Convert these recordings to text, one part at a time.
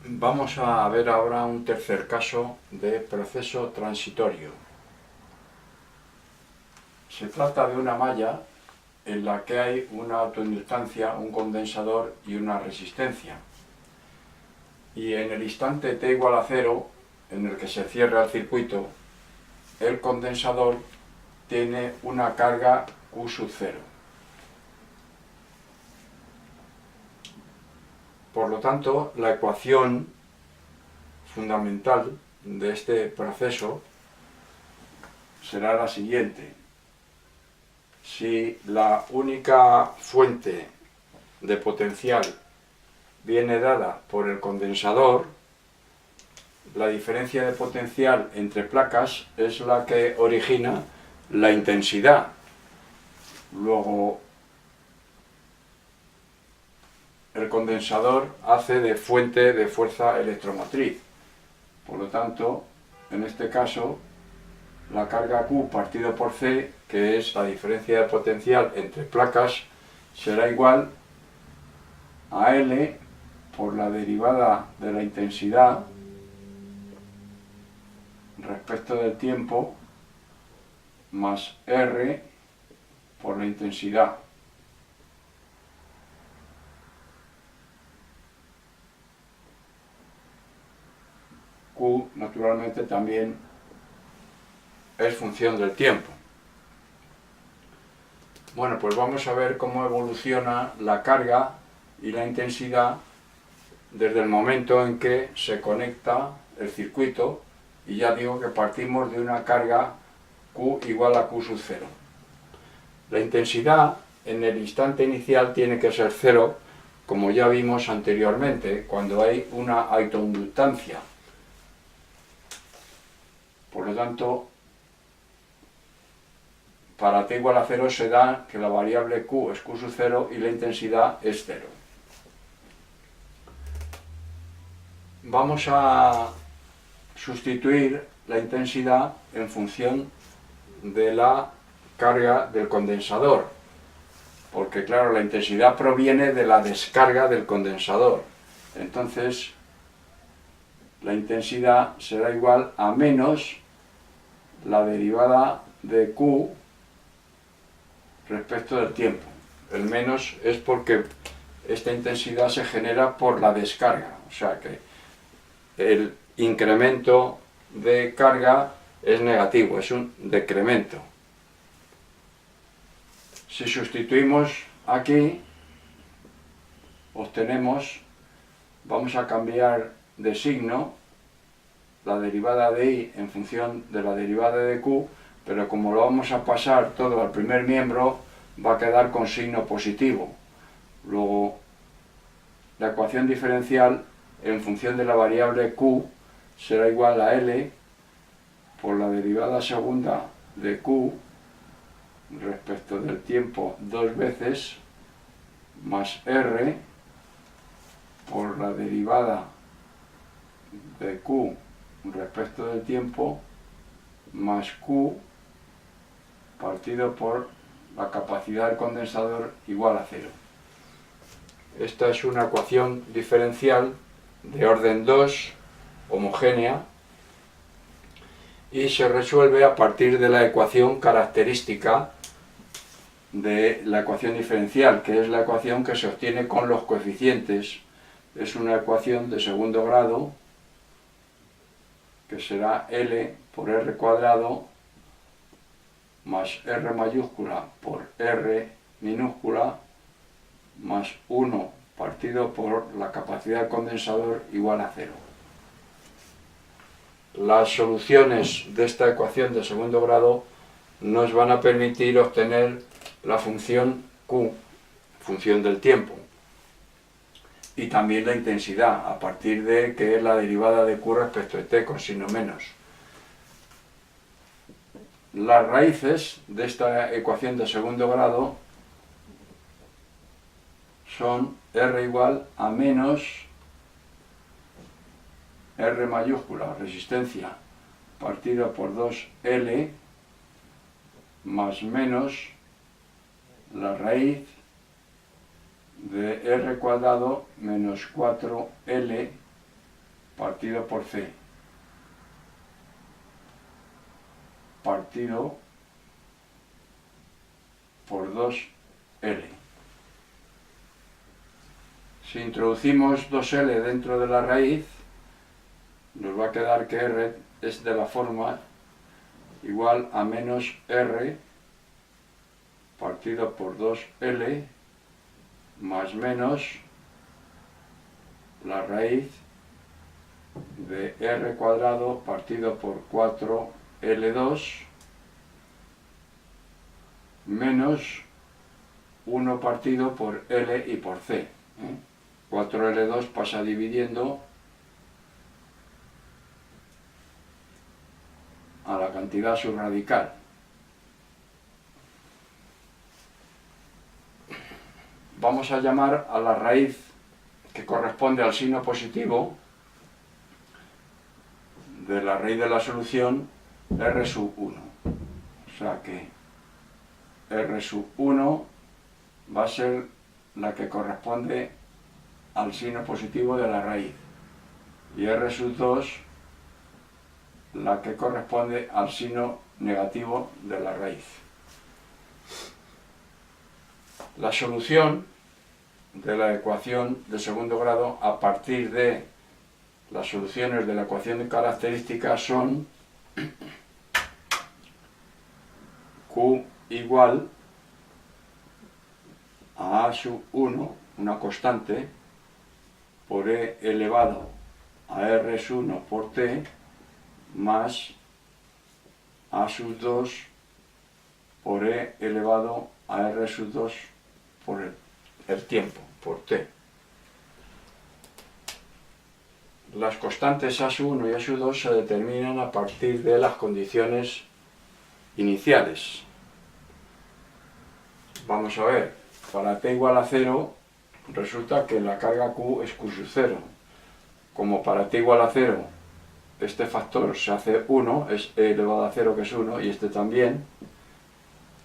Vamos a ver ahora un tercer caso de proceso transitorio. Se trata de una malla en la que hay una autoinductancia, un condensador y una resistencia. Y en el instante t igual a 0, en el que se cierra el circuito, el condensador tiene una carga Q sub 0. Por lo tanto, la ecuación fundamental de este proceso será la siguiente. Si la única fuente de potencial viene dada por el condensador, la diferencia de potencial entre placas es la que origina la intensidad. Luego, el condensador hace de fuente de fuerza electromotriz. Por lo tanto, en este caso, la carga Q partido por C, que es la diferencia de potencial entre placas, será igual a L por la derivada de la intensidad respecto del tiempo más R por la intensidad. Q, naturalmente, también es función del tiempo. Bueno, pues vamos a ver cómo evoluciona la carga y la intensidad desde el momento en que se conecta el circuito, y ya digo que partimos de una carga Q igual a Q sub 0. La intensidad en el instante inicial tiene que ser 0, como ya vimos anteriormente, cuando hay una autoinductancia. Por lo tanto, para t igual a 0 se da que la variable Q es Q sub 0 y la intensidad es 0. Vamos a sustituir la intensidad en función de la carga del condensador, porque claro, la intensidad proviene de la descarga del condensador. Entonces, la intensidad será igual a menos la derivada de Q respecto del tiempo. El menos es porque esta intensidad se genera por la descarga, o sea que el incremento de carga es negativo, es un decremento. Si sustituimos aquí, obtenemos, vamos a cambiar de signo la derivada de I en función de la derivada de Q, pero como lo vamos a pasar todo al primer miembro, va a quedar con signo positivo. Luego, la ecuación diferencial en función de la variable Q será igual a L por la derivada segunda de Q respecto del tiempo dos veces más R por la derivada de Q respecto del tiempo más Q partido por la capacidad del condensador igual a 0. Esta es una ecuación diferencial de orden 2, homogénea, y se resuelve a partir de la ecuación característica de la ecuación diferencial, que es la ecuación que se obtiene con los coeficientes. Es una ecuación de segundo grado, que será L por R cuadrado más R mayúscula por R minúscula más 1 partido por la capacidad del condensador igual a 0. Las soluciones de esta ecuación de segundo grado nos van a permitir obtener la función Q, función del tiempo, y también la intensidad, a partir de que es la derivada de Q respecto de t con signo menos. Las raíces de esta ecuación de segundo grado son R igual a menos R mayúscula, resistencia, partido por 2L, más menos la raíz de R cuadrado menos 4L partido por C partido por 2L. Si introducimos 2L dentro de la raíz, nos va a quedar que R es de la forma igual a menos R partido por 2L más menos la raíz de R cuadrado partido por 4L2 menos 1 partido por L y por C. 4L2 pasa dividiendo a la cantidad subradical. Vamos a llamar a la raíz que corresponde al signo positivo de la raíz de la solución R sub 1. O sea que R sub 1 va a ser la que corresponde al signo positivo de la raíz y R sub 2 la que corresponde al signo negativo de la raíz. La solución de la ecuación de segundo grado a partir de las soluciones de la ecuación de características son Q igual a sub 1, una constante, por E elevado a R sub 1 por T, más A sub 2 por E elevado a R sub 2 por el tiempo, por T. Las constantes A sub 1 y A sub 2 se determinan a partir de las condiciones iniciales. Vamos a ver, para T igual a 0, resulta que la carga Q es Q sub 0. Como para T igual a 0, este factor se hace 1, es E elevado a 0 que es 1, y este también,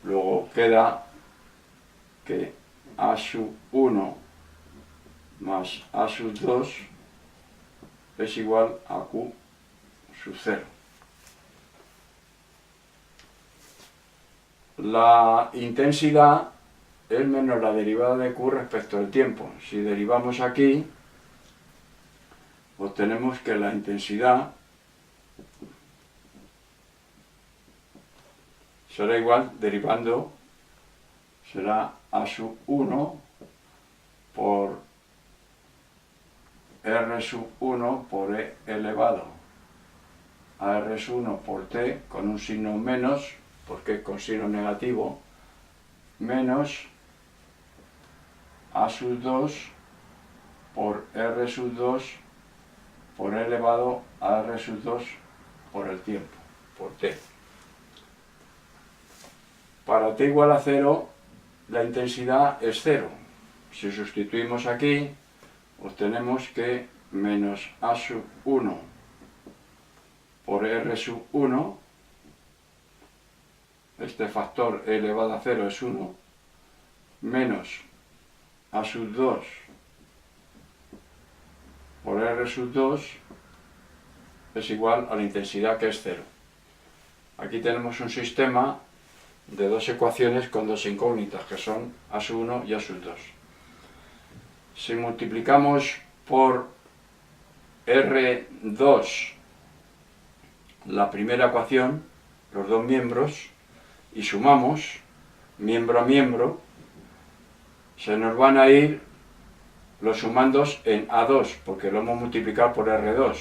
luego queda que A sub 1 más A sub 2 es igual a Q sub 0. La intensidad es menos la derivada de Q respecto al tiempo. Si derivamos aquí, obtenemos que la intensidad será igual, derivando, será A sub 1 por R sub 1 por E elevado a R sub 1 por T con un signo menos, porque es con signo negativo, menos A sub 2 por R sub 2 por E elevado a R sub 2 por el tiempo, por T. Para T igual a 0, la intensidad es 0. Si sustituimos aquí, obtenemos que menos A sub 1 por R sub 1, este factor E elevado a 0 es 1, menos A sub 2 por R sub 2 es igual a la intensidad, que es 0. Aquí tenemos un sistema de dos ecuaciones con dos incógnitas, que son A sub 1 y A sub 2. Si multiplicamos por R2 la primera ecuación, los dos miembros, y sumamos miembro a miembro, se nos van a ir los sumandos en A2, porque lo hemos multiplicado por R2.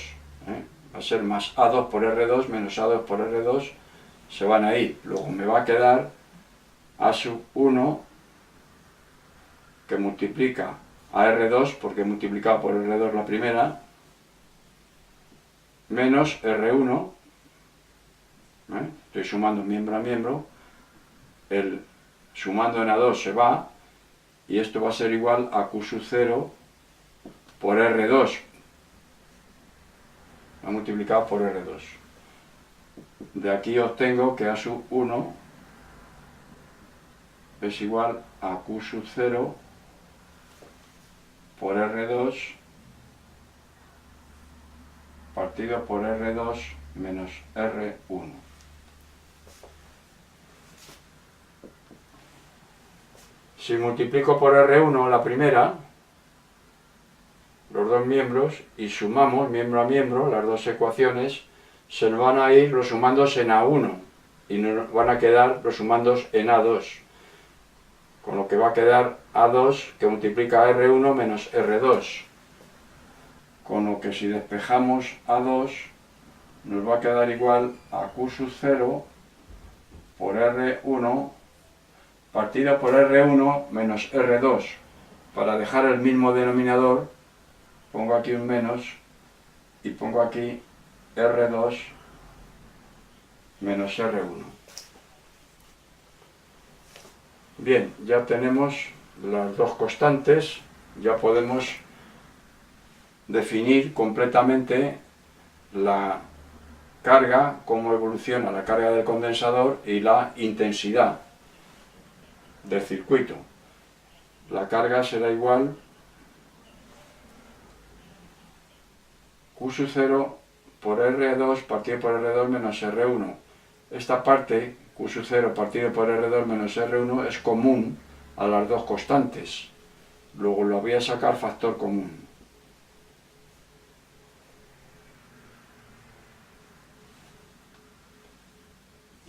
Va a ser más A2 por R2 menos A2 por R2, se van a ir. Luego me va a quedar A sub 1, que multiplica a R2, porque he multiplicado por R2 la primera, menos R1, estoy sumando miembro a miembro, el sumando en A2 se va, y esto va a ser igual a Q sub 0 por R2, multiplicado por R2. De aquí obtengo que A sub 1 es igual a Q sub 0 por R2 partido por R2 menos R1. Si multiplico por R1 la primera, los dos miembros, y sumamos miembro a miembro, las dos ecuaciones, se nos van a ir los sumandos en A1 y nos van a quedar los sumandos en A2. Con lo que va a quedar A2 que multiplica R1 menos R2. Con lo que si despejamos A2 nos va a quedar igual a Q sub 0 por R1 partido por R1 menos R2. Para dejar el mismo denominador pongo aquí un menos y pongo aquí R2 menos R1. Bien, ya tenemos las dos constantes, ya podemos definir completamente la carga, cómo evoluciona la carga del condensador y la intensidad del circuito. La carga será igual Q sub 0 por R2 partido por R2 menos R1. Esta parte, Q sub 0 partido por R2 menos R1, es común a las dos constantes. Luego lo voy a sacar factor común.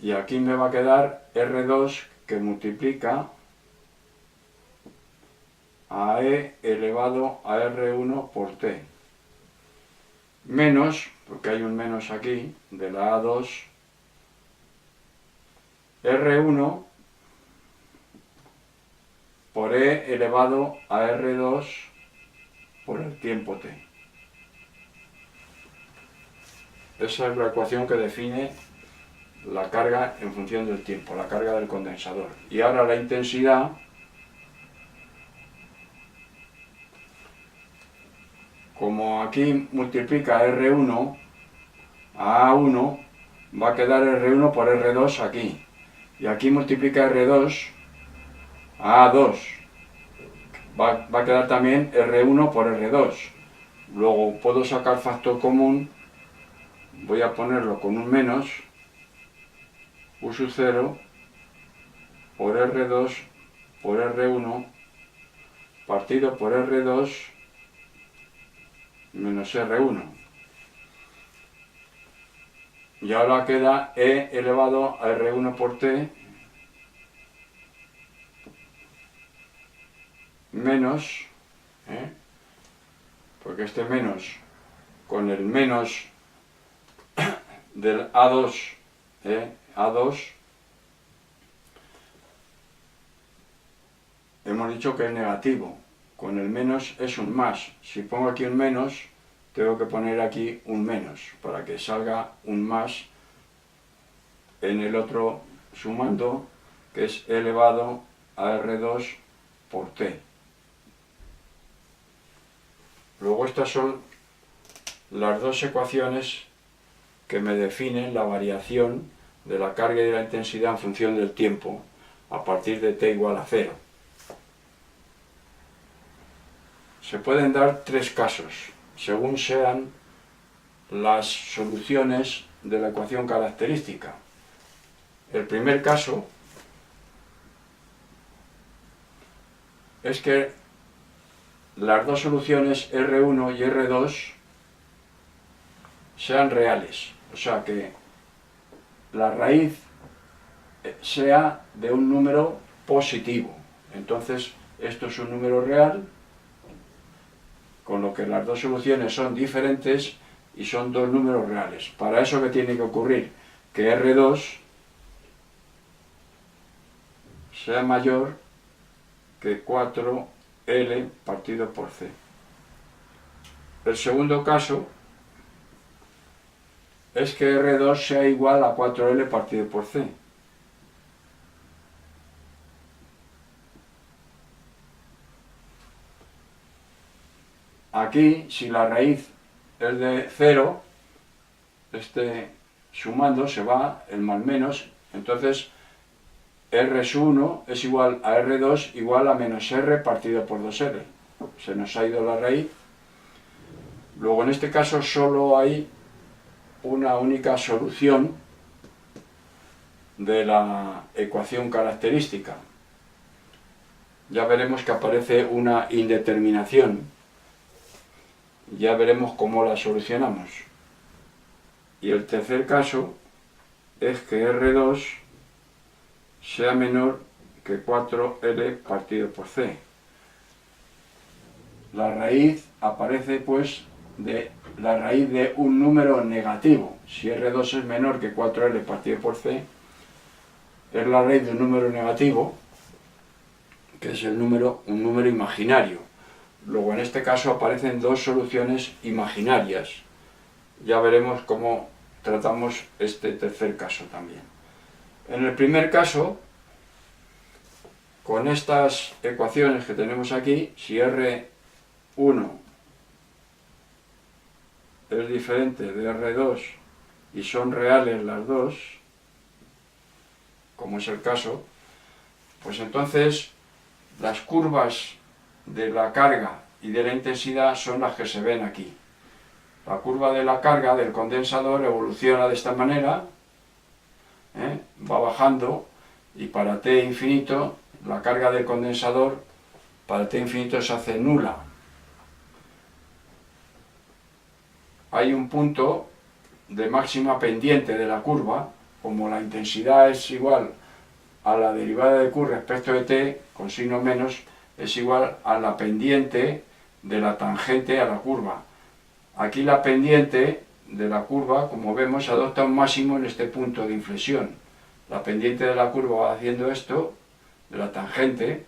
Y aquí me va a quedar R2 que multiplica a E elevado a R1 por T. Menos, porque hay un menos aquí, de la A2, R1 por E elevado a R2 por el tiempo T. Esa es la ecuación que define la carga en función del tiempo, la carga del condensador. Y ahora la intensidad, como aquí multiplica R1 a A1, va a quedar R1 por R2 aquí. Y aquí multiplica R2 a A2. Va a quedar también R1 por R2. Luego puedo sacar factor común, voy a ponerlo con un menos, Q sub 0 por R2 por R1 partido por R2 menos R1. Y ahora queda E elevado a R1 por T menos, porque este menos con el menos del A2, A2, hemos dicho que es negativo, con el menos es un más. Si pongo aquí un menos, tengo que poner aquí un menos, para que salga un más en el otro sumando, que es elevado a R2 por T. Luego estas son las dos ecuaciones que me definen la variación de la carga y de la intensidad en función del tiempo a partir de t igual a 0. Se pueden dar tres casos, según sean las soluciones de la ecuación característica. El primer caso es que las dos soluciones R1 y R2 sean reales, o sea que la raíz sea de un número positivo. Entonces esto es un número real, con lo que las dos soluciones son diferentes y son dos números reales. Para eso, ¿qué tiene que ocurrir? Que R2 sea mayor que 4L partido por C. El segundo caso es que R2 sea igual a 4L partido por C. Aquí, si la raíz es de 0, sumando se va el más menos, entonces R1 es igual a R2 igual a menos R partido por 2R. Se nos ha ido la raíz. Luego en este caso solo hay una única solución de la ecuación característica. Ya veremos que aparece una indeterminación, ya veremos cómo la solucionamos. Y el tercer caso es que R2 sea menor que 4L partido por C. La raíz aparece pues de la raíz de un número negativo. Si R2 es menor que 4L partido por C, es la raíz de un número negativo, que es un número imaginario. Luego en este caso aparecen dos soluciones imaginarias. Ya veremos cómo tratamos este tercer caso también. En el primer caso, con estas ecuaciones que tenemos aquí, si R1 es diferente de R2 y son reales las dos, como es el caso, pues entonces las curvas de la carga y de la intensidad son las que se ven aquí. La curva de la carga del condensador evoluciona de esta manera, va bajando, y para T infinito, la carga del condensador para T infinito se hace nula. Hay un punto de máxima pendiente de la curva, como la intensidad es igual a la derivada de Q respecto de T, con signo menos, es igual a la pendiente de la tangente a la curva. Aquí la pendiente de la curva, como vemos, adopta un máximo en este punto de inflexión. La pendiente de la curva va haciendo esto, de la tangente,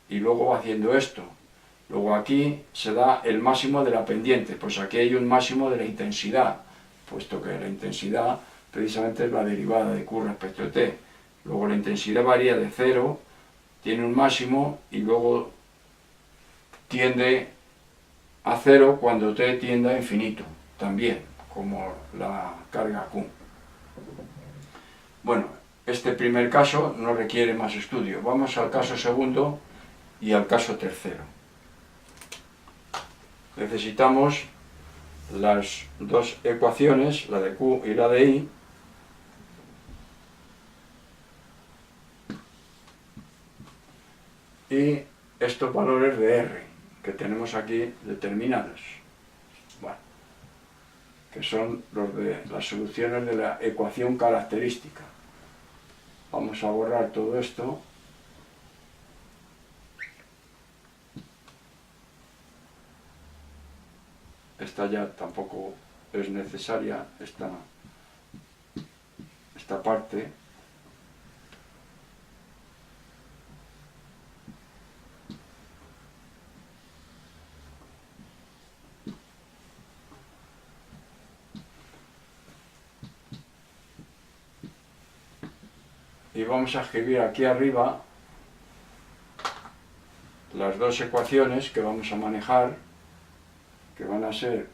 y luego va haciendo esto. Luego aquí se da el máximo de la pendiente, pues aquí hay un máximo de la intensidad, puesto que la intensidad precisamente es la derivada de Q respecto de T. Luego la intensidad varía de 0, tiene un máximo y luego tiende a 0 cuando T tiende a infinito, también, como la carga Q. Bueno, este primer caso no requiere más estudio. Vamos al caso segundo y al caso tercero. Necesitamos las dos ecuaciones, la de Q y la de I, y estos valores de R que tenemos aquí determinados, bueno, que son los de las soluciones de la ecuación característica. Vamos a borrar todo esto. Esta ya tampoco es necesaria, esta parte. Y vamos a escribir aquí arriba las dos ecuaciones que vamos a manejar, que van a ser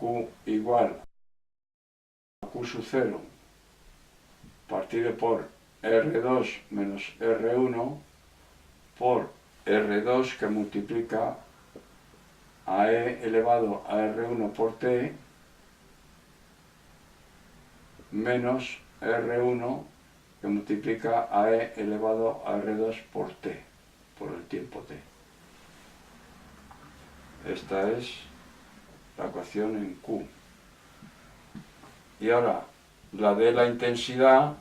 Q igual a Q sub 0 partido por R2 menos R1 por R2 que multiplica a E elevado a R1 por T menos R1 que multiplica a E elevado a R2 por T, por el tiempo T. Esta es la ecuación en Q. Y ahora, la de la intensidad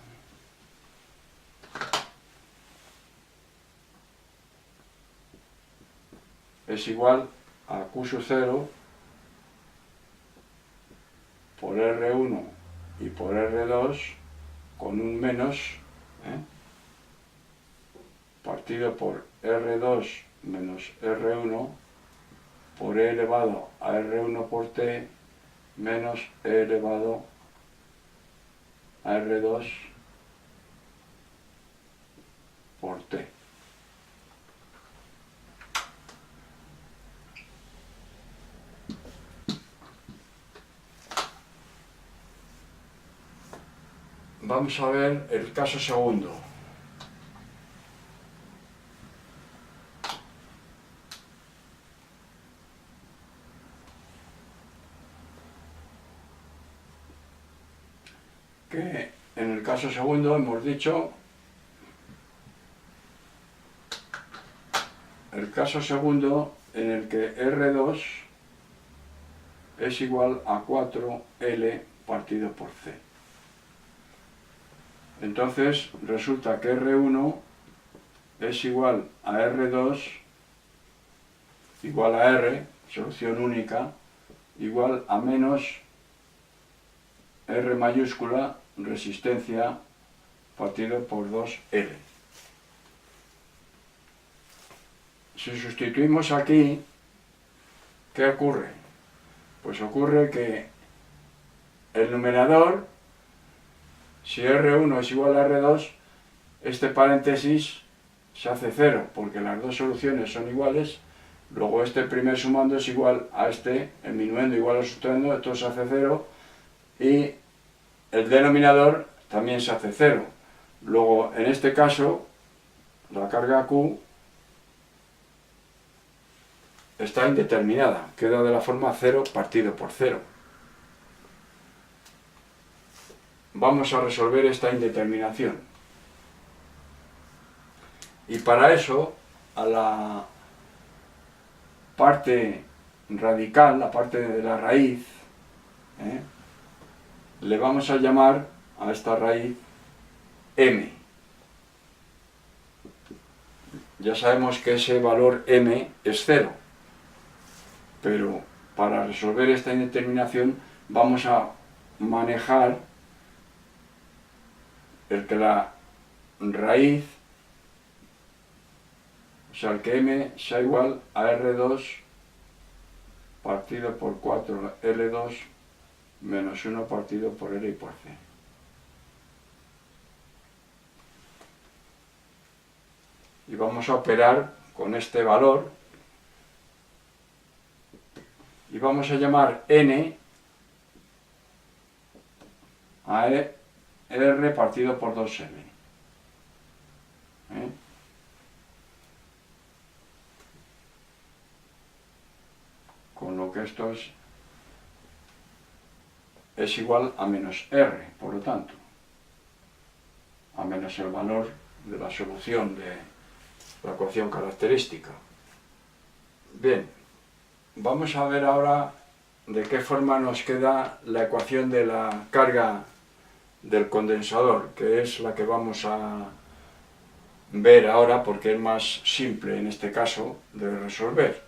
es igual a Q sub 0 por R1 y por R2 con un menos, partido por R2 menos R1 por E elevado a R1 por T menos E elevado a R2 por T. Vamos a ver el caso segundo. que en el caso segundo hemos dicho, el caso segundo en el que R2 es igual a 4L partido por C. Entonces resulta que R1 es igual a R2 igual a R, solución única, igual a menos R mayúscula, resistencia, partido por 2L. Si sustituimos aquí, ¿qué ocurre? Pues ocurre que el numerador, si R1 es igual a R2, este paréntesis se hace 0, porque las dos soluciones son iguales. Luego este primer sumando es igual a este, el minuendo igual al sustrayendo, esto se hace 0, y el denominador también se hace 0. Luego, en este caso, la carga Q está indeterminada, queda de la forma 0 partido por 0. Vamos a resolver esta indeterminación. Y para eso, a la parte radical, la parte de la raíz, le vamos a llamar a esta raíz m. Ya sabemos que ese valor m es 0, pero para resolver esta indeterminación vamos a manejar el que la raíz, o sea, el que m sea igual a R2 partido por 4L2 menos 1 partido por L y por C. Y vamos a operar con este valor y vamos a llamar n a R partido por 2L. Con lo que esto es igual a menos R, por lo tanto, a menos el valor de la solución de la ecuación característica. Bien, vamos a ver ahora de qué forma nos queda la ecuación de la carga del condensador, que es la que vamos a ver ahora porque es más simple en este caso de resolver.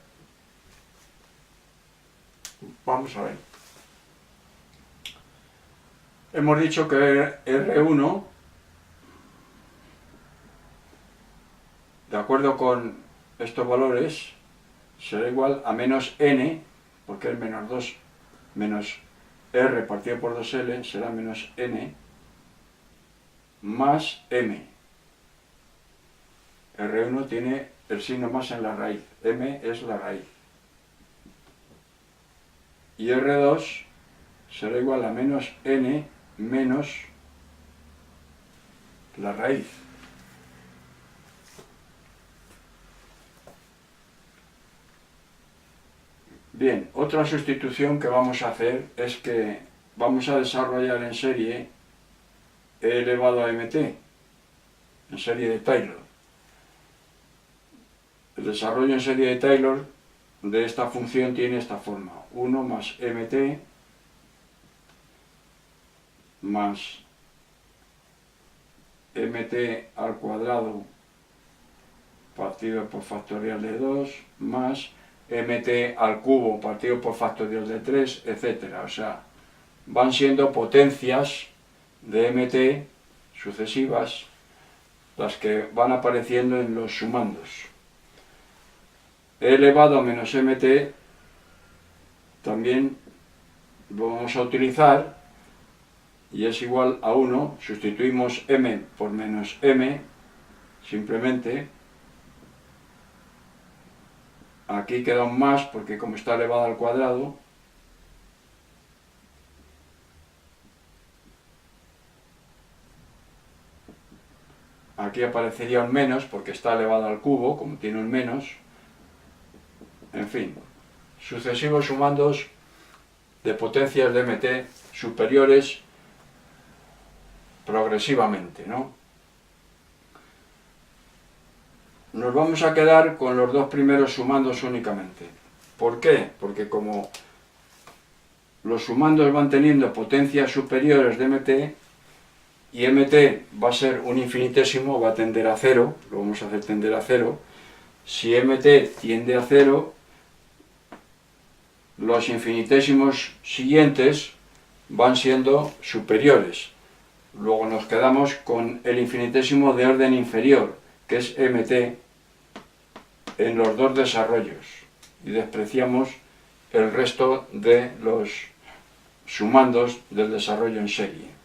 Vamos a ver. Hemos dicho que R1, de acuerdo con estos valores, será igual a menos n, porque es menos 2 menos R partido por 2L será menos n, más m. R1 tiene el signo más en la raíz, m es la raíz. Y R2 será igual a menos n menos la raíz. Bien, otra sustitución que vamos a hacer es que vamos a desarrollar en serie e elevado a mt, en serie de Taylor. El desarrollo en serie de Taylor de esta función tiene esta forma: 1 más mt más mt al cuadrado partido por factorial de 2 más mt al cubo partido por factorial de 3, etc. O sea, van siendo potencias de mt sucesivas las que van apareciendo en los sumandos. E elevado a menos mt también lo vamos a utilizar y es igual a 1, sustituimos m por menos m, simplemente. Aquí queda un más porque como está elevado al cuadrado, aquí aparecería un menos porque está elevado al cubo, como tiene un menos. En fin, sucesivos sumandos de potencias de mt superiores progresivamente, ¿no? Nos vamos a quedar con los dos primeros sumandos únicamente. ¿Por qué? Porque como los sumandos van teniendo potencias superiores de mt, y mt va a ser un infinitésimo, va a tender a cero, lo vamos a hacer tender a cero. Si mt tiende a cero, los infinitésimos siguientes van siendo superiores. Luego nos quedamos con el infinitésimo de orden inferior, que es mt, en los dos desarrollos, y despreciamos el resto de los sumandos del desarrollo en serie.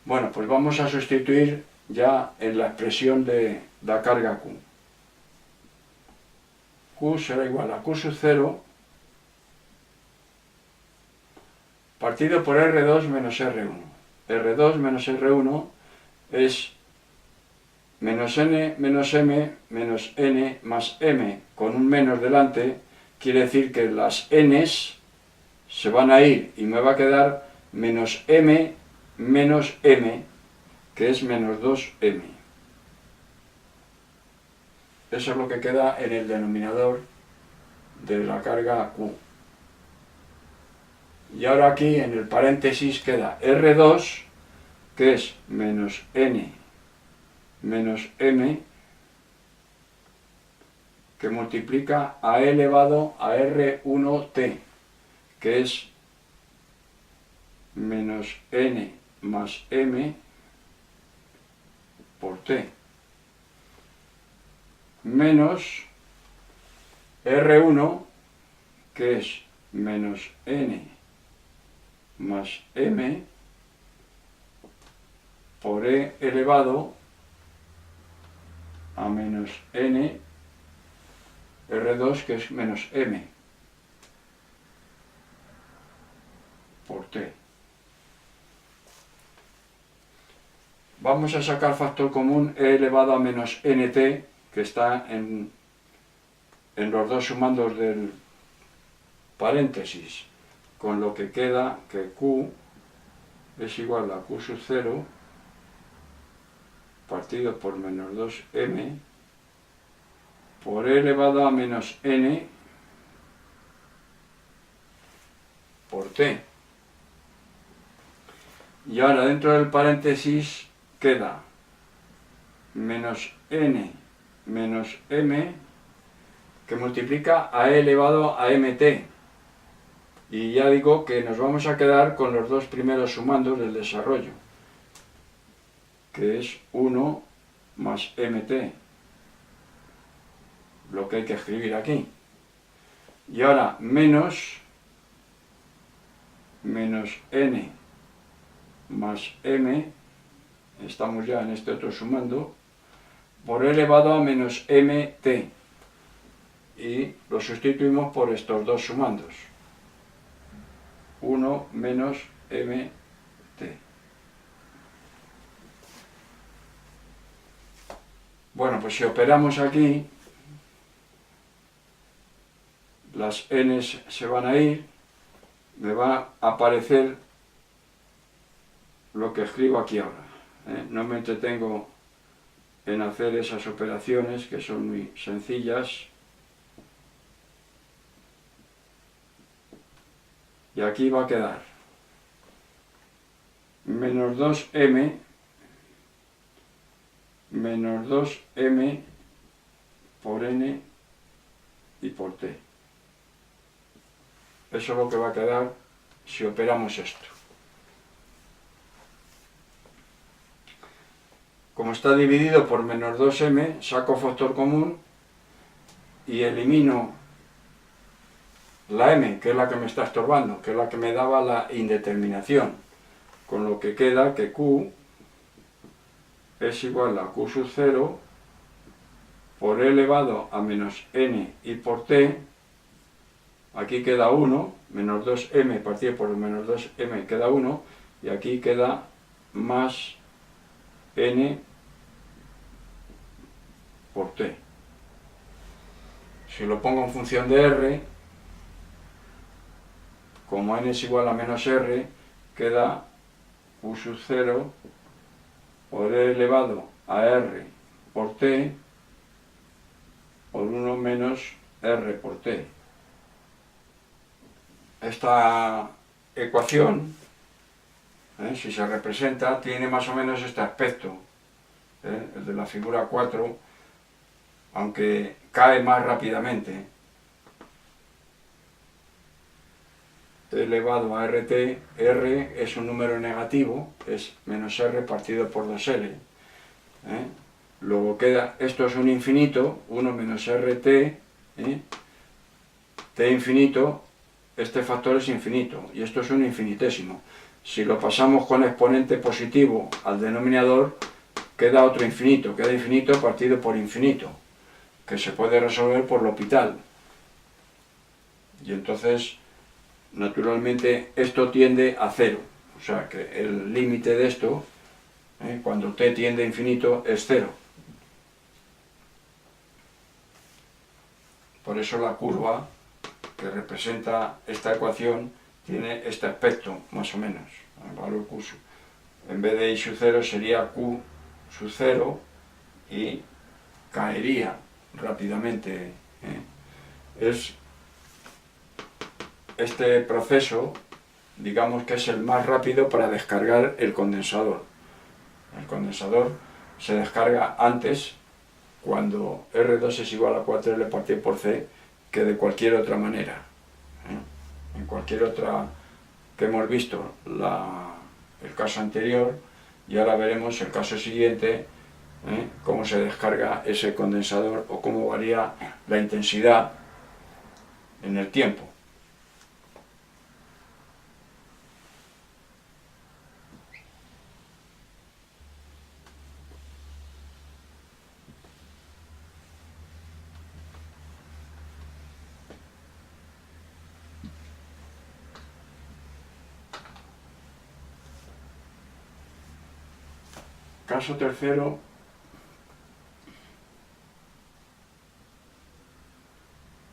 Bueno, pues vamos a sustituir ya en la expresión de la carga Q. Q será igual a Q sub 0 partido por R2 menos R1. R2 menos R1 es menos n menos m menos n más m con un menos delante. Quiere decir que las n's se van a ir y me va a quedar menos m menos m, que es menos 2m. Eso es lo que queda en el denominador de la carga Q. Y ahora aquí en el paréntesis queda R2, que es menos n menos m, que multiplica a e elevado a R1t, que es menos n más m por t, menos R1, que es menos n más m por e elevado a menos n R2, que es menos m por t. Vamos a sacar factor común e elevado a menos nt, que está en los dos sumandos del paréntesis, con lo que queda que Q es igual a Q sub 0 partido por menos 2m por e elevado a menos n por t. Y ahora dentro del paréntesis queda menos n menos m, que multiplica a e elevado a mt. Y ya digo que nos vamos a quedar con los dos primeros sumandos del desarrollo, que es 1 más mt, lo que hay que escribir aquí. Y ahora menos n más m, estamos ya en este otro sumando, por e elevado a menos mt, y lo sustituimos por estos dos sumandos, 1 menos mt. Bueno, pues si operamos aquí, las n's se van a ir, me va a aparecer lo que escribo aquí ahora. No me entretengo en hacer esas operaciones, que son muy sencillas. Y aquí va a quedar menos 2m menos 2m por n y por t. Eso es lo que va a quedar si operamos esto. Como está dividido por menos 2m, saco factor común y elimino la m, que es la que me está estorbando, que es la que me daba la indeterminación, con lo que queda que q es igual a q sub 0 por e elevado a menos n y por t. Aquí queda 1, menos 2m partido por menos 2m queda 1, y aquí queda más n por t. Si lo pongo en función de r, como n es igual a menos r, queda u sub 0 por e elevado a r por t por 1 menos r por t. Esta ecuación, si se representa, tiene más o menos este aspecto, el de la figura 4, aunque cae más rápidamente. T elevado a rt, r es un número negativo, es menos r partido por 2l. Luego queda, esto es un infinito, 1 menos rt, t infinito, este factor es infinito, y esto es un infinitésimo. Si lo pasamos con exponente positivo al denominador, queda otro infinito, queda infinito partido por infinito, que se puede resolver por L'Hopital. Y entonces, naturalmente, esto tiende a cero. O sea, que el límite de esto, cuando t tiende a infinito, es cero. Por eso la curva que representa esta ecuación tiene este aspecto, más o menos. El valor Q, en vez de I sub 0 sería Q sub 0 y caería rápidamente. Es este proceso, digamos que es el más rápido para descargar el condensador. El condensador se descarga antes, cuando R2 es igual a 4L partido por C, que de cualquier otra manera. En cualquier otra que hemos visto el caso anterior, y ahora veremos el caso siguiente, cómo se descarga ese condensador o cómo varía la intensidad en el tiempo. Caso tercero,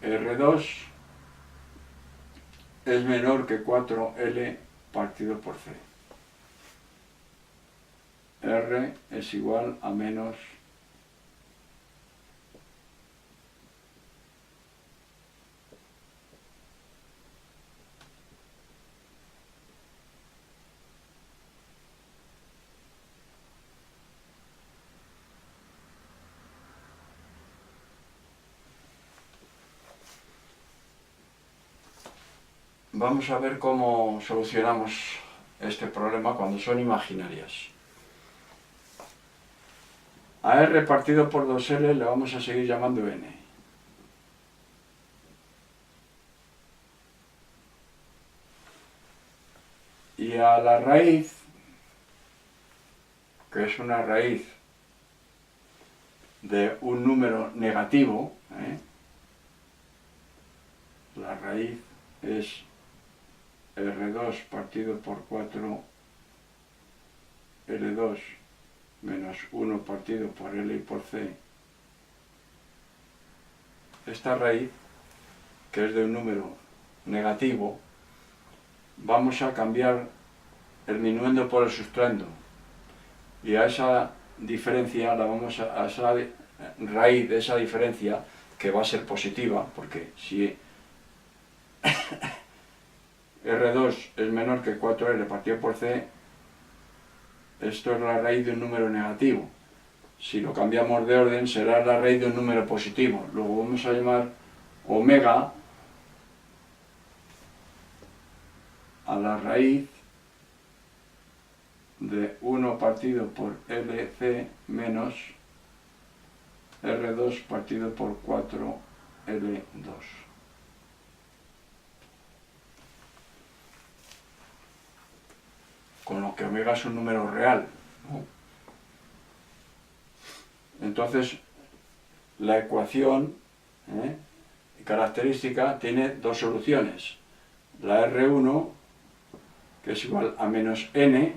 R2 es menor que 4L partido por C. R es igual a menos Vamos a ver cómo solucionamos este problema cuando son imaginarias. A R partido por 2L le vamos a seguir llamando N. Y a la raíz, que es una raíz de un número negativo, la raíz es R2 partido por 4 L2 menos 1 partido por L y por C. Esta raíz, que es de un número negativo, vamos a cambiar el minuendo por el sustrando, y a esa diferencia a esa raíz de esa diferencia, que va a ser positiva, porque si R2 es menor que 4L partido por C, esto es la raíz de un número negativo. Si lo cambiamos de orden, será la raíz de un número positivo. Luego vamos a llamar omega a la raíz de 1 partido por LC menos R2 partido por 4L2. Con lo que omega es un número real, ¿no? Entonces, la ecuación característica tiene dos soluciones. La R1, que es igual a menos n,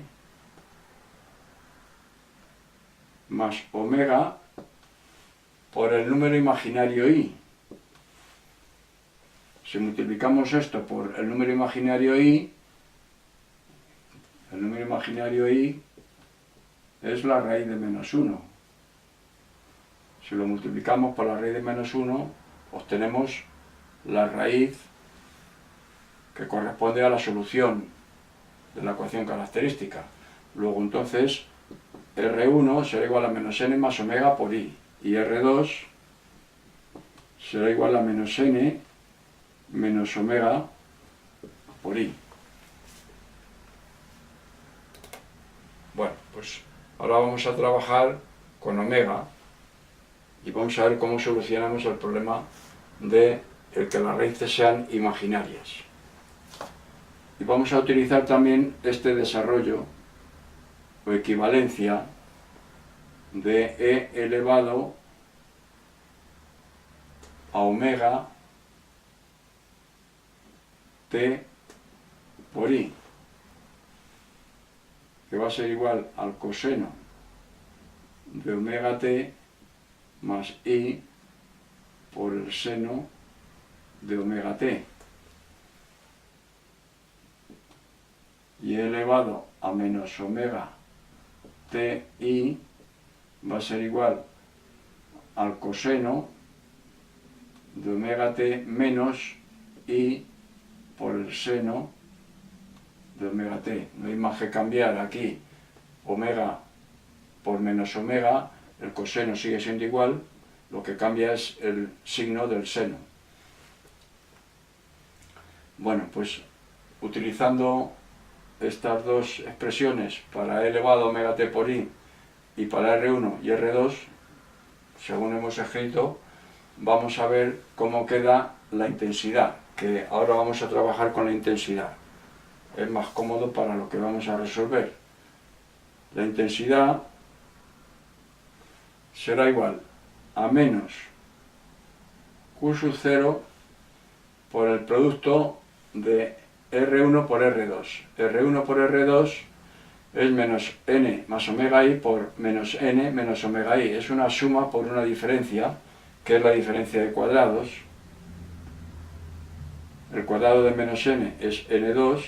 más omega por el número imaginario i. Si multiplicamos esto por el número imaginario i, El número imaginario i es la raíz de menos 1. Si lo multiplicamos por la raíz de menos 1, obtenemos la raíz que corresponde a la solución de la ecuación característica. Luego entonces R1 será igual a menos n más omega por i, y R2 será igual a menos n menos omega por i. Bueno, pues ahora vamos a trabajar con omega y vamos a ver cómo solucionamos el problema de el que las raíces sean imaginarias. Y vamos a utilizar también este desarrollo o equivalencia de e elevado a omega t por i, que va a ser igual al coseno de omega t más i por el seno de omega t, y e elevado a menos omega t i va a ser igual al coseno de omega t menos i por el seno de omega t. No hay más que cambiar aquí omega por menos omega, el coseno sigue siendo igual, lo que cambia es el signo del seno. Bueno, pues utilizando estas dos expresiones para e elevado a omega t por i y para R1 y R2, según hemos escrito, vamos a ver cómo queda la intensidad, que ahora vamos a trabajar con la intensidad. Es más cómodo para lo que vamos a resolver. La intensidad será igual a menos Q sub 0 por el producto de R1 por R2. R1 por R2 es menos n más omega i por menos n menos omega i. Es una suma por una diferencia, que es la diferencia de cuadrados. El cuadrado de menos n es n2,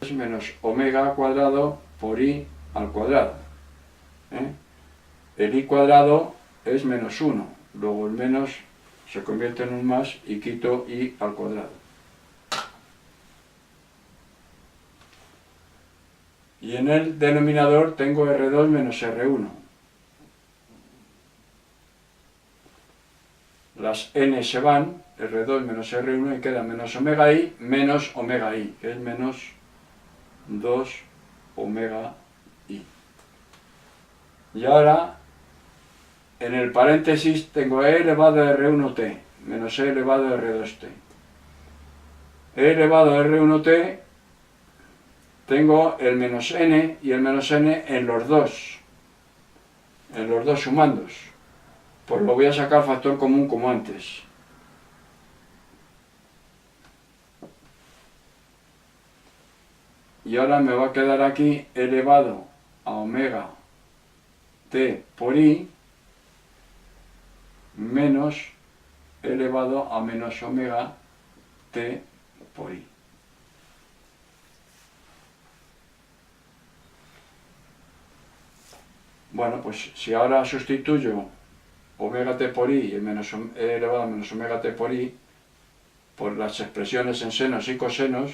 es menos omega cuadrado por i al cuadrado. El i cuadrado es menos 1, luego el menos se convierte en un más y quito i al cuadrado. Y en el denominador tengo R2 menos R1. Las n se van, R2 menos R1, y queda menos omega i, que es menos 2 omega i. Y ahora, en el paréntesis tengo e elevado a R1t menos e elevado a R2t. E elevado a R1t tengo el menos n y el menos n en los dos sumandos. Pues lo voy a sacar factor común como antes. Y ahora me va a quedar aquí elevado a omega t por i menos elevado a menos omega t por i. Bueno, pues si ahora sustituyo omega t por i y menos e elevado a menos omega t por i por las expresiones en senos y cosenos,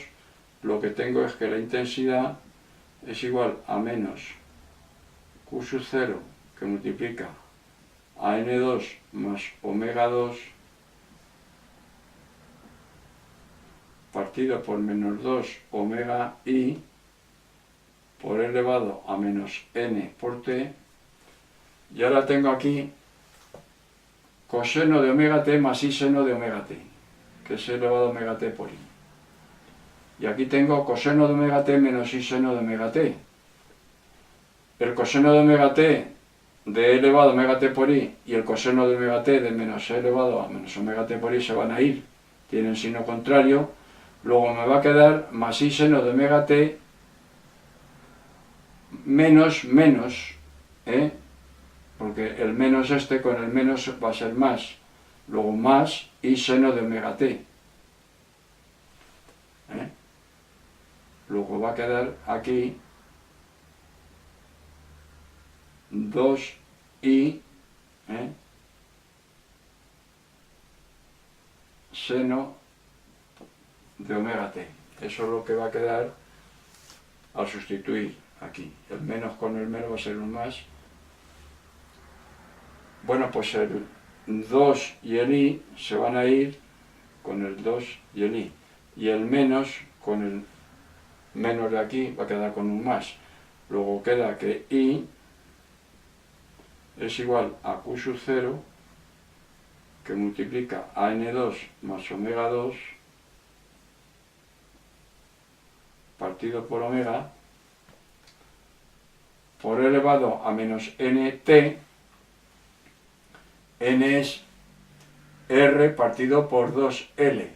lo que tengo es que la intensidad es igual a menos Q sub 0, que multiplica a n2 más omega 2 partido por menos 2 omega i por e elevado a menos n por t. Y ahora tengo aquí coseno de omega t más i seno de omega t, que es e elevado a omega t por i. Y aquí tengo coseno de omega t menos i seno de omega t. El coseno de omega t de e elevado a omega t por i y el coseno de omega t de menos e elevado a menos omega t por i se van a ir, tienen signo contrario. Luego me va a quedar más i seno de omega t menos, porque el menos este con el menos va a ser más, luego más i seno de omega t. Luego va a quedar aquí 2i seno de omega t. Eso es lo que va a quedar al sustituir aquí. El menos con el menos va a ser un más. Bueno, pues el 2 y el i se van a ir con el 2 y el i. Y el menos con el menos de aquí va a quedar con un más. Luego queda que i es igual a q sub 0 que multiplica a n2 más omega 2 partido por omega por elevado a menos nt. N es r partido por 2L.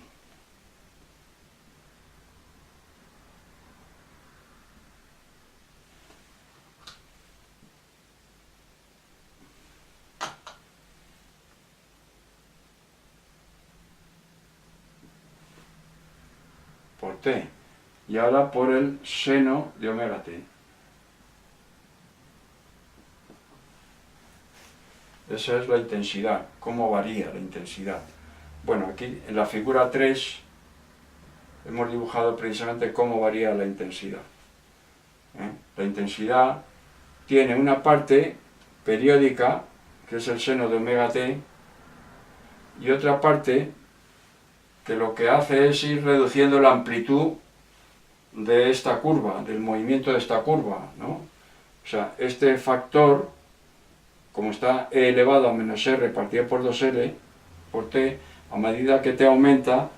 Por t. Y ahora por el seno de omega t. Esa es la intensidad, cómo varía la intensidad. Bueno, aquí en la figura 3 hemos dibujado precisamente cómo varía la intensidad. La intensidad tiene una parte periódica, que es el seno de omega t, y otra parte que lo que hace es ir reduciendo la amplitud de esta curva, del movimiento de esta curva, ¿no? O sea, este factor, como está e elevado a menos r partido por 2L por t, a medida que t aumenta,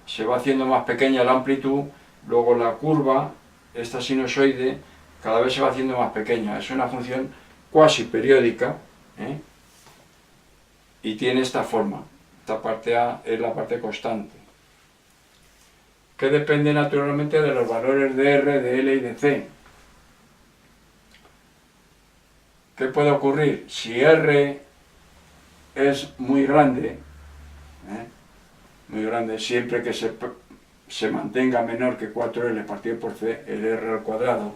se va haciendo más pequeña la amplitud, luego la curva, esta sinusoide, cada vez se va haciendo más pequeña. Es una función cuasi periódica, y tiene esta forma. Esta parte A es la parte constante, que depende naturalmente de los valores de R, de L y de C. ¿Qué puede ocurrir? Si R es muy grande, siempre que se mantenga menor que 4L partido por C, el R al cuadrado,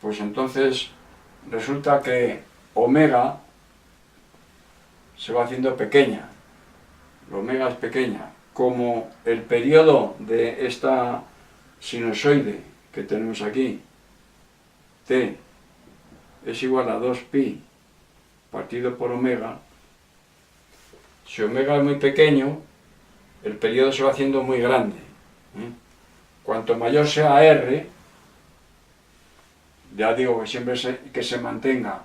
pues entonces resulta que omega se va haciendo pequeña. La omega es pequeña. Como el periodo de esta sinusoide que tenemos aquí, t, es igual a 2pi partido por omega, si omega es muy pequeño, el periodo se va haciendo muy grande. Cuanto mayor sea r, ya digo que siempre que se mantenga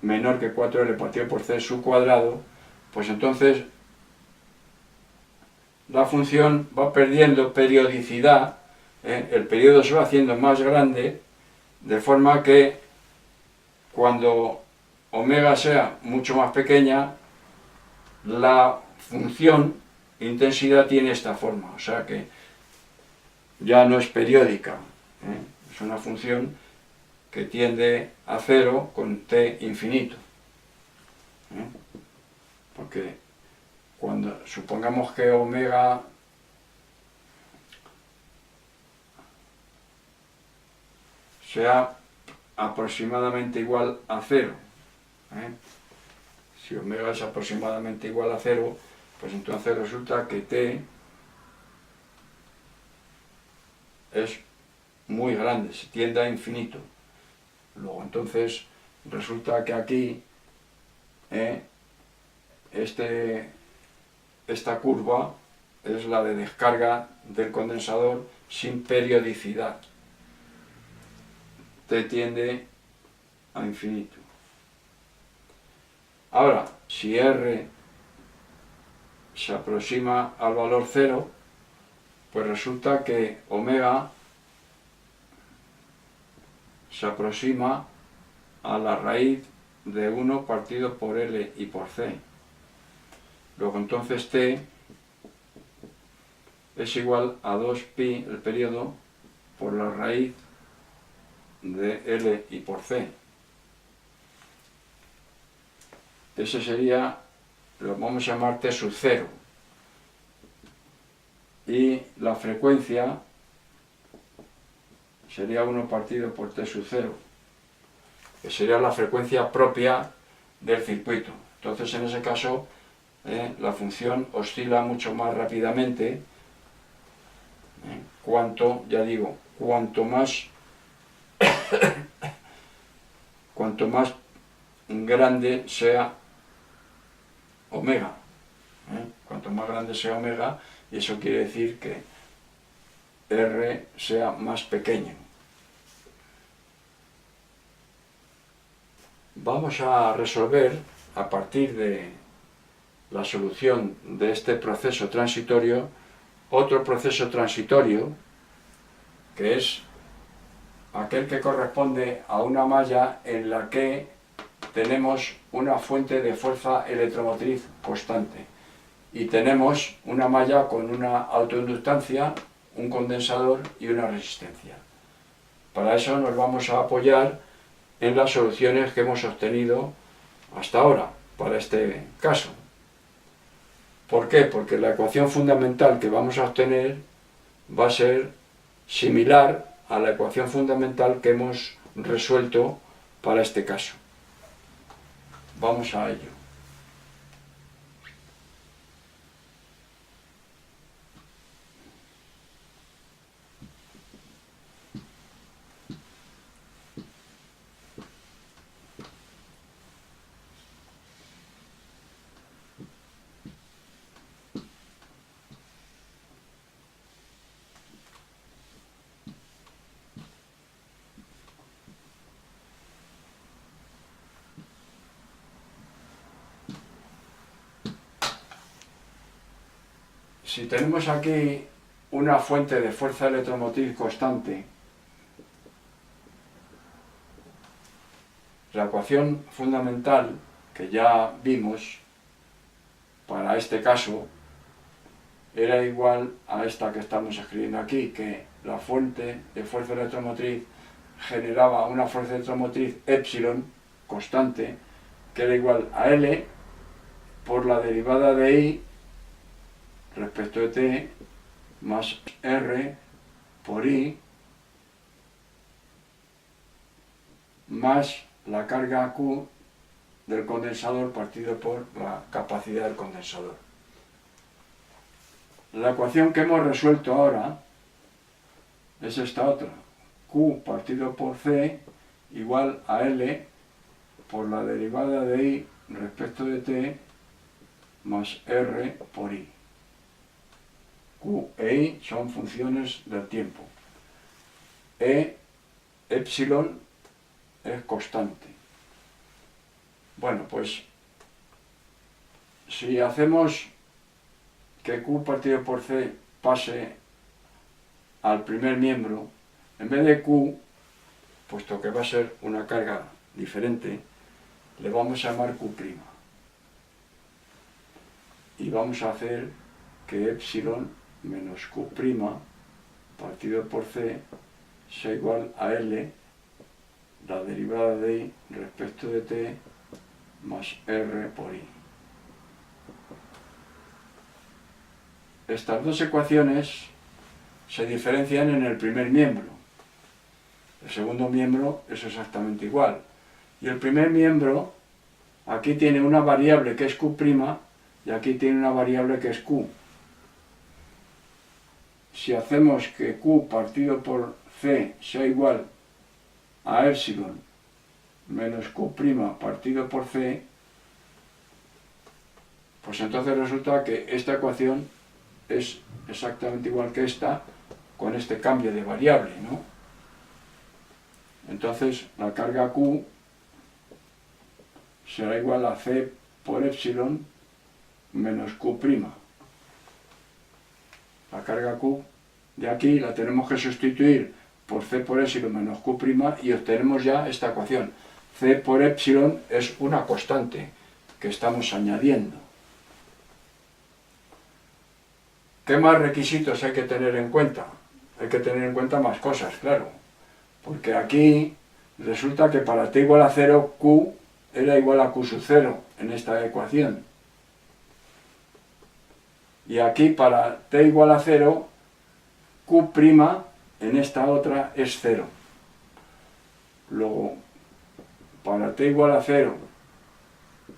menor que 4L partido por C su cuadrado, pues entonces la función va perdiendo periodicidad, el periodo se va haciendo más grande, de forma que cuando omega sea mucho más pequeña, la función intensidad tiene esta forma, o sea que ya no es periódica, es una función que tiende a cero con t infinito, porque cuando supongamos que omega sea aproximadamente igual a cero, si omega es aproximadamente igual a cero, pues entonces resulta que t es muy grande, se tiende a infinito. Luego entonces resulta que aquí esta curva es la de descarga del condensador sin periodicidad. T tiende a infinito. Ahora, si R se aproxima al valor 0, pues resulta que omega se aproxima a la raíz de 1 partido por L y por C. Luego entonces T es igual a 2pi, el periodo, por la raíz de L y por C. Ese sería, lo vamos a llamar T sub 0. Y la frecuencia sería 1 partido por T sub 0. que sería la frecuencia propia del circuito. Entonces, en ese caso, la función oscila mucho más rápidamente, cuanto, ya digo, cuanto más grande sea omega. Cuanto más grande sea omega, y eso quiere decir que R sea más pequeño. Vamos a resolver, a partir de la solución de este proceso transitorio, otro proceso transitorio, que es aquel que corresponde a una malla en la que tenemos una fuente de fuerza electromotriz constante y tenemos una malla con una autoinductancia, un condensador y una resistencia. Para eso nos vamos a apoyar en las soluciones que hemos obtenido hasta ahora, para este caso. ¿Por qué? Porque la ecuación fundamental que vamos a obtener va a ser similar a la ecuación fundamental que hemos resuelto para este caso. Vamos a ello. Si tenemos aquí una fuente de fuerza electromotriz constante, la ecuación fundamental que ya vimos para este caso era igual a esta que estamos escribiendo aquí, que la fuente de fuerza electromotriz generaba una fuerza electromotriz epsilon constante, que era igual a L por la derivada de I respecto de T más R por I más la carga Q del condensador partido por la capacidad del condensador. La ecuación que hemos resuelto ahora es esta otra, Q partido por C igual a L por la derivada de I respecto de T más R por I. Q e I son funciones del tiempo. Epsilon es constante. Bueno, pues si hacemos que Q partido por C pase al primer miembro, en vez de Q, puesto que va a ser una carga diferente, le vamos a llamar Q'. Y vamos a hacer que epsilon menos Q' partido por C sea igual a L, la derivada de I respecto de T más R por I. Estas dos ecuaciones se diferencian en el primer miembro. El segundo miembro es exactamente igual. Y el primer miembro, aquí tiene una variable que es Q' y aquí tiene una variable que es Q. Si hacemos que Q partido por C sea igual a epsilon menos Q' partido por C, pues entonces resulta que esta ecuación es exactamente igual que esta, con este cambio de variable, ¿no? Entonces la carga Q será igual a C por epsilon menos Q'. La carga Q de aquí la tenemos que sustituir por C por epsilon menos Q' y obtenemos ya esta ecuación. C por epsilon es una constante que estamos añadiendo. ¿Qué más requisitos hay que tener en cuenta? Hay que tener en cuenta más cosas, claro. Porque aquí resulta que para t igual a 0, Q era igual a Q sub 0 en esta ecuación. Y aquí para t igual a 0, Q' en esta otra es 0. Luego, para t igual a 0,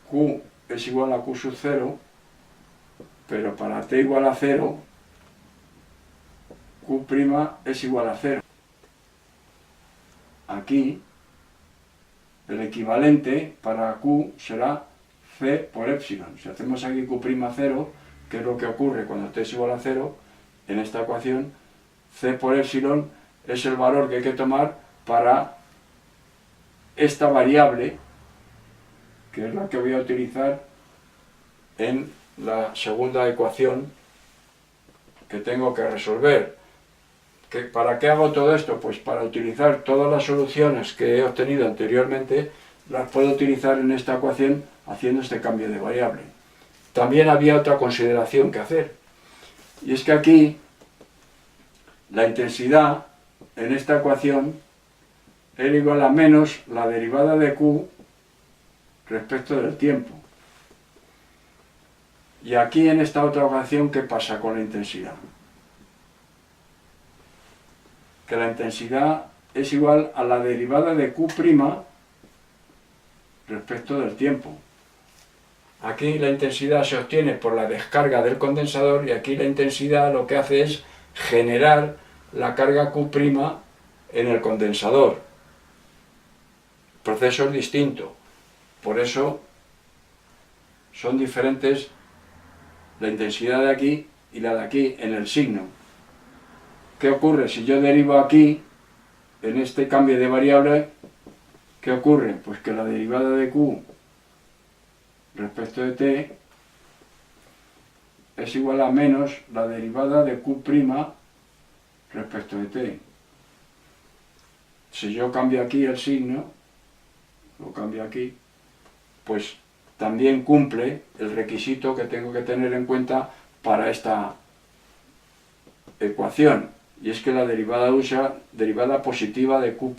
q es igual a q sub 0, pero para t igual a 0, q' es igual a 0. Aquí, el equivalente para q será c por epsilon. Si hacemos aquí q' 0, que es lo que ocurre cuando t es igual a 0, en esta ecuación, c por epsilon es el valor que hay que tomar para esta variable, que es la que voy a utilizar en la segunda ecuación que tengo que resolver. ¿Para qué hago todo esto? Pues para utilizar todas las soluciones que he obtenido anteriormente, las puedo utilizar en esta ecuación haciendo este cambio de variable. También había otra consideración que hacer, y es que aquí la intensidad en esta ecuación era igual a menos la derivada de q respecto del tiempo. Y aquí en esta otra ecuación, ¿qué pasa con la intensidad? Que la intensidad es igual a la derivada de q' respecto del tiempo. Aquí la intensidad se obtiene por la descarga del condensador, y aquí la intensidad lo que hace es generar la carga Q' en el condensador. El proceso es distinto, por eso son diferentes la intensidad de aquí y la de aquí en el signo. ¿Qué ocurre si yo derivo aquí, en este cambio de variable? ¿Qué ocurre? Pues que la derivada de Q respecto de t es igual a menos la derivada de Q' respecto de t. Si yo cambio aquí el signo, lo cambio aquí, pues también cumple el requisito que tengo que tener en cuenta para esta ecuación, y es que la derivada usa derivada positiva de Q'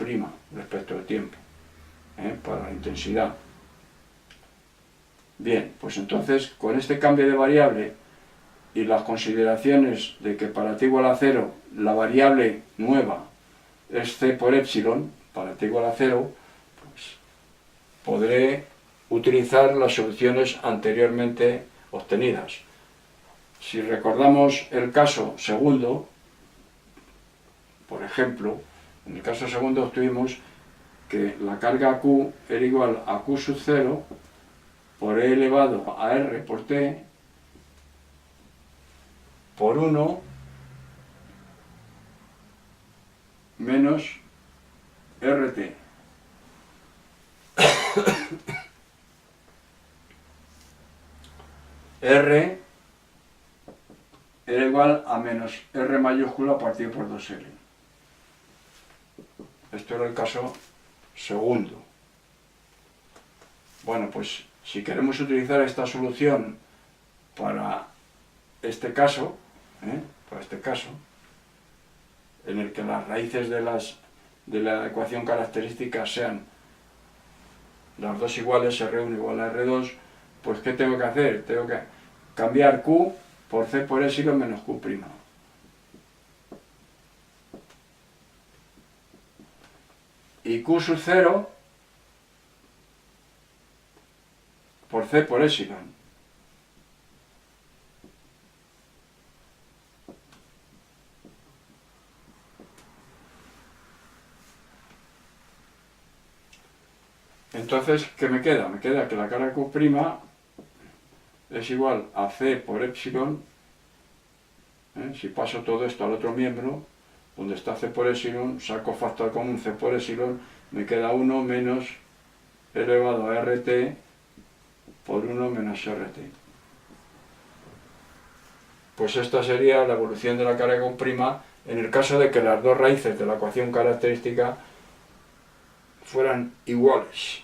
respecto del tiempo, para la intensidad. Bien, pues entonces con este cambio de variable y las consideraciones de que para t igual a 0 la variable nueva es c por epsilon, para t igual a 0, pues podré utilizar las soluciones anteriormente obtenidas. Si recordamos el caso segundo, por ejemplo, en el caso segundo obtuvimos que la carga Q era igual a Q sub 0 por E elevado a R por T por 1 menos RT. R era igual a menos R mayúscula partido por 2L. Esto era el caso segundo. Bueno, pues si queremos utilizar esta solución para este caso, en el que las raíces de la ecuación característica sean las dos iguales, R1 igual a R2, pues ¿qué tengo que hacer? Tengo que cambiar Q por C por epsilon menos Q'. Y Q sub 0 por C por epsilon. Entonces, ¿qué me queda? Me queda que la carga Q' es igual a C por epsilon. Si paso todo esto al otro miembro, donde está C por epsilon, saco factor común C por epsilon, me queda 1 menos elevado a RT por 1 menos RT. Pues esta sería la evolución de la carga Q' en el caso de que las dos raíces de la ecuación característica fueran iguales.